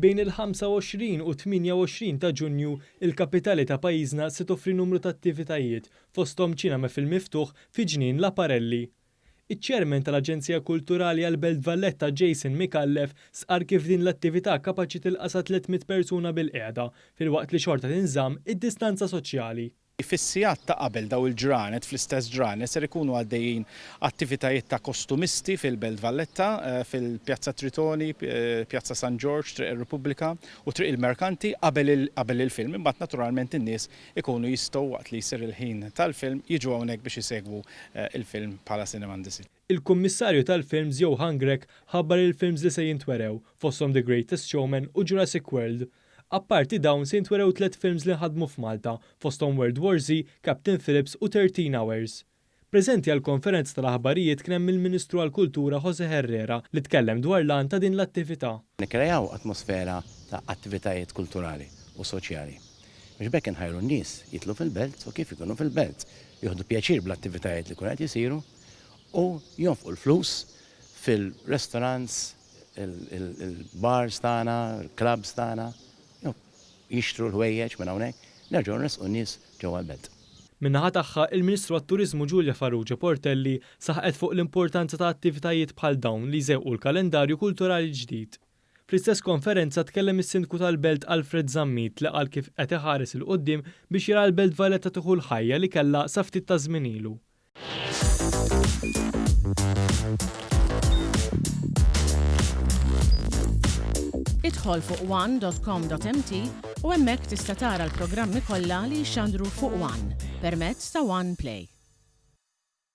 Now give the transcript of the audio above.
Bejn il-25 u 28 ta' Ġunju, il-kapitali ta' pajjiżna se toffri numru ta' attivitajiet fosthom ċinema fil-miftuħ fi ġnien l-Aparelli. Iċ-ċermen tal-Aġenzija Kulturali għall-Belt Valletta Jason Mikallef sqar kif din l-attività kapaċi tilqasa 300 persuna bil-qiegħda filwaqt li xorta tinżamm id-distanza soċjali. Fis-sigħat ta' qabel daw il-ġranet, fl-istess ġranet, ser ikunu għaddejjin attivitajiet ta' kostumisti fil-Belt Valletta, fil-Pjazza Tritoni, Pjazza San George, Triq ir-Repubblika u Triq il-Merkanti qabel il-film. Imbagħad naturalment in-nies ikunu jistgħu waqt li jsir il-ħin tal-film jiġu hawnhekk biex isegwu il-film bħala Cinema City. Il-Kummissarju tal-Films Johan Grek ħabbar il-films li se jintwerew fosthom The Greatest Showman u Jurassic World. Apparti dawn se jintwerew 3 films li ħadmu f'Malta, fosthom World War Z, Captain Phillips u 13 Hours. Preżenti għal konferenza tal-aħbarijiet kien hemm il-Ministru għall-Kultura Jose Herrera li tkellem dwar l-għan ta' din l-attività. Nikkreaw atmosfera ta' attivitajiet kulturali u soċjali. Biex bekk inħajru n-nies jitlu fil-belt u kif ikunu fil-belt, jieħdu pjaċir bl-attivitajiet li kunet jisiru u jonfqu l-flus fil-restaurants, il-bars tagħna, il-clubs tagħna, jixtru l-ħwejjeġ minn hawnhekk, nerġgħu nresqu n-nies ġewwa l-belt. Min-naħa tagħha, il-Ministru għat-Turiżmu Giulia Farrugia Portelli saħqet fuq l-importanza ta' attivitajiet bħal dawn li jżewqu l-kalendarju kulturali ġdid. Fl-istess konferenza tkellem is-Sindku tal-Belt Alfred Zammit li qal kif qed iħares il quddiem biex jara l-Belt Valletta tieħu l-ħajja li kellha sa ftit ta' żmien ilu. Idħol fuq one.com.mt u hemmhekk tista' tara l-programmi kollha li jxandru fuq One permezz ta' One Play.